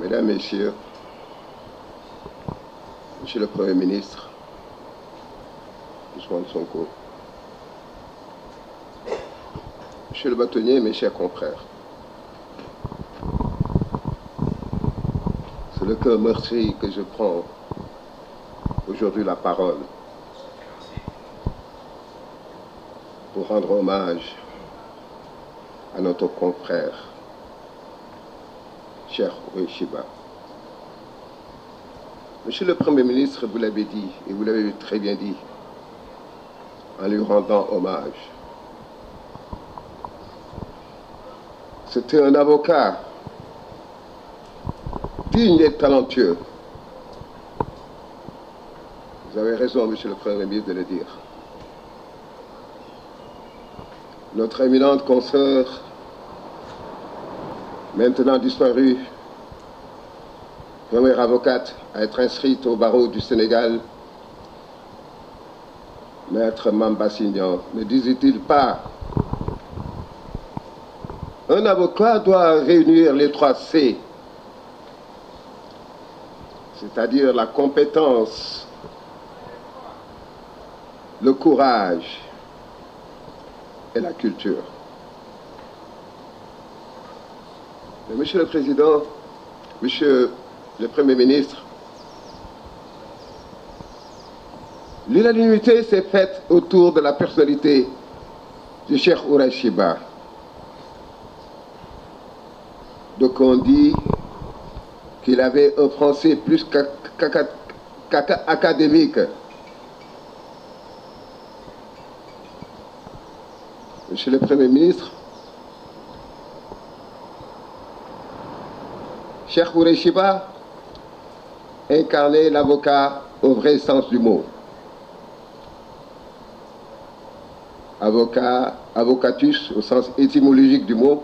Mesdames, Messieurs, Monsieur le Premier ministre, Ousmane Sonko, Monsieur le bâtonnier, mes chers confrères, c'est le cœur meurtri que je prends aujourd'hui la parole pour rendre hommage à notre confrère, Cheikh Ourey Chiba. Monsieur le Premier ministre, vous l'avez dit, et vous l'avez très bien dit, en lui rendant hommage. C'était un avocat digne et talentueux. Vous avez raison, Monsieur le Premier ministre, de le dire. Notre éminente consoeur, maintenant disparue, première avocate à être inscrite au barreau du Sénégal, Maître Mamba Signan, ne disait-il pas: un avocat doit réunir les 3 C, c'est-à-dire la compétence, le courage et la culture. Mais Monsieur le Président, Monsieur le Premier ministre, l'unanimité s'est faite autour de la personnalité du Cheikh Ourey Chiba. Donc on dit qu'il avait un français plus qu'académique. Monsieur le Premier ministre, Cheikh Ourey Chiba incarnait l'avocat au vrai sens du mot. Avocat, avocatus au sens étymologique du mot,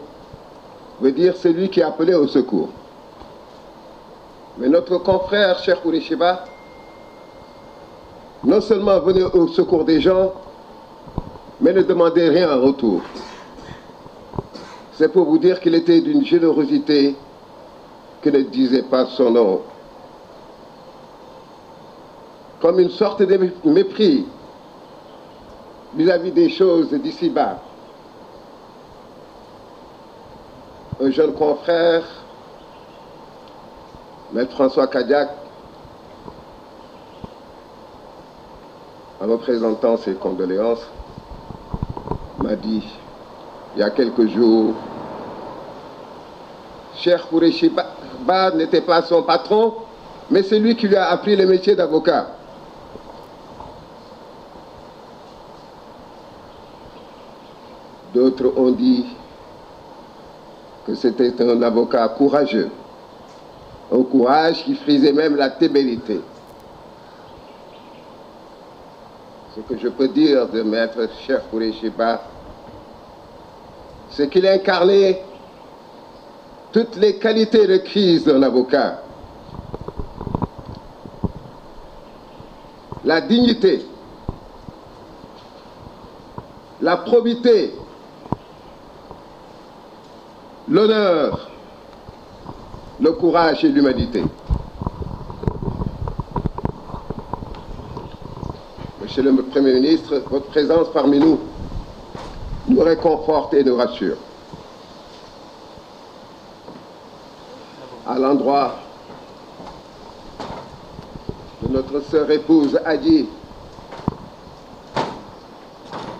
veut dire celui qui appelait au secours. Mais notre confrère Cheikh Ourey Chiba non seulement venait au secours des gens, mais ne demandait rien en retour. C'est pour vous dire qu'il était d'une générosité que ne disait pas son nom. Comme une sorte de mépris vis-à-vis des choses d'ici-bas. Un jeune confrère, Maître François Kadiak, en me présentant ses condoléances, m'a dit, il y a quelques jours, Cheikh Ourey Chiba n'était pas son patron, mais c'est lui qui lui a appris le métier d'avocat. D'autres ont dit que c'était un avocat courageux, un courage qui frisait même la témérité. Ce que je peux dire de Maître Cheikh Ourey Chiba, c'est qu'il incarnait toutes les qualités requises d'un avocat. La dignité, la probité, l'honneur, le courage et l'humanité. Monsieur le Premier ministre, votre présence parmi nous nous réconforte et nous rassure. À l'endroit de notre sœur épouse Adji,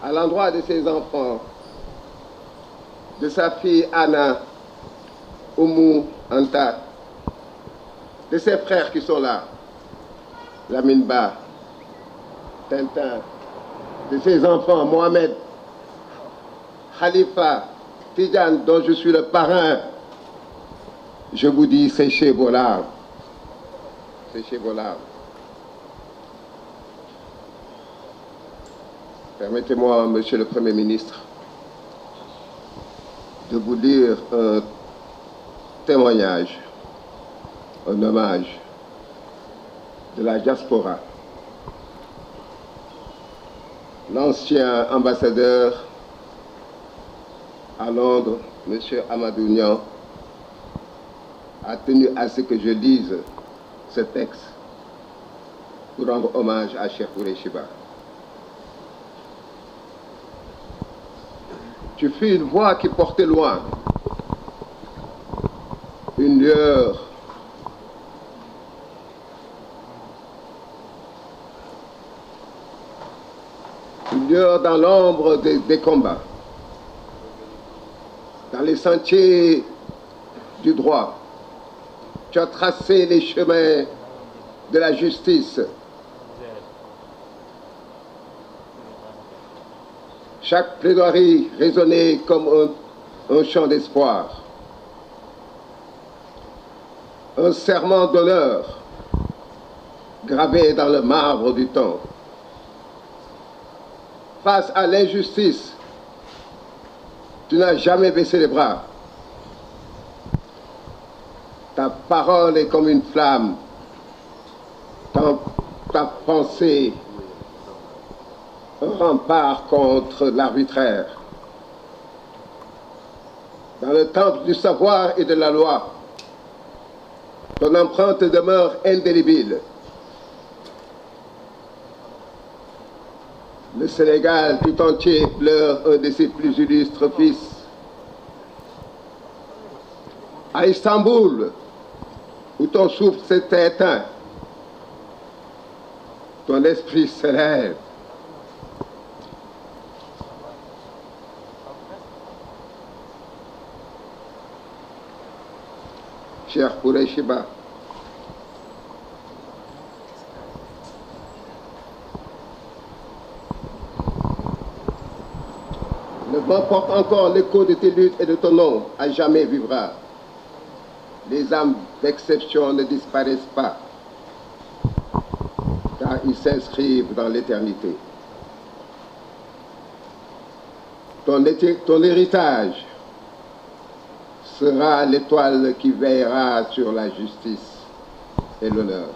à l'endroit de ses enfants, de sa fille Anna, Oumou, Anta, de ses frères qui sont là, Lamine Ba, Tintin, de ses enfants, Mohamed, Khalifa, Tidjane, dont je suis le parrain, je vous dis, séchez vos larmes. Séchez vos larmes. Permettez-moi, Monsieur le Premier ministre, de vous lire un témoignage, un hommage de la diaspora. L'ancien ambassadeur à Londres, M. Amadou Niang, a tenu à ce que je lise ce texte pour rendre hommage à Cheikh Koureychiba. Tu fus une voix qui portait loin, une lueur dans l'ombre des combats, dans les sentiers du droit. Tu as tracé les chemins de la justice. Chaque plaidoirie résonnait comme un chant d'espoir, un serment d'honneur gravé dans le marbre du temps. Face à l'injustice, tu n'as jamais baissé les bras. Ta parole est comme une flamme, ta pensée un rempart contre l'arbitraire. Dans le temple du savoir et de la loi, ton empreinte demeure indélébile. Le Sénégal tout entier pleure un de ses plus illustres fils. À Istanbul, où ton souffle s'est éteint, ton esprit s'élève. Cheikh Koureychiba, le vent porte encore l'écho de tes luttes et de ton nom, à jamais vivra. Les âmes d'exception ne disparaissent pas, car ils s'inscrivent dans l'éternité. Ton héritage sera l'étoile qui veillera sur la justice et l'honneur.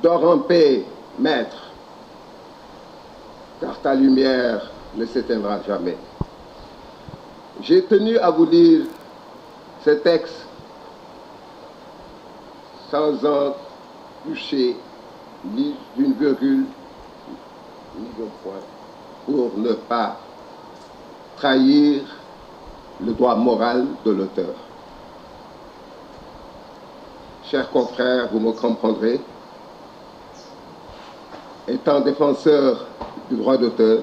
Dors en paix, maître, car ta lumière ne s'éteindra jamais. J'ai tenu à vous lire ce texte sans en toucher ni d'une virgule ni d'un point, pour ne pas trahir le droit moral de l'auteur. Chers confrères, vous me comprendrez, étant défenseur du droit d'auteur,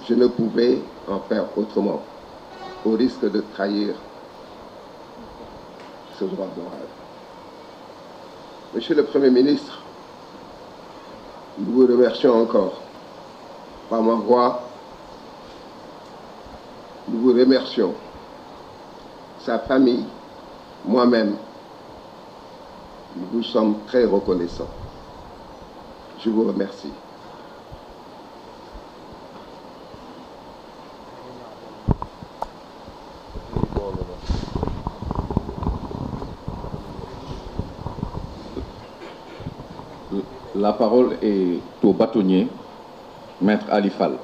je ne pouvais en faire autrement, au risque de trahir ce droit moral. Monsieur le Premier ministre, nous vous remercions encore. Par ma voix, nous vous remercions. Sa famille, moi-même, nous vous sommes très reconnaissants. Je vous remercie. La parole est au bâtonnier, Maître Ali Fall.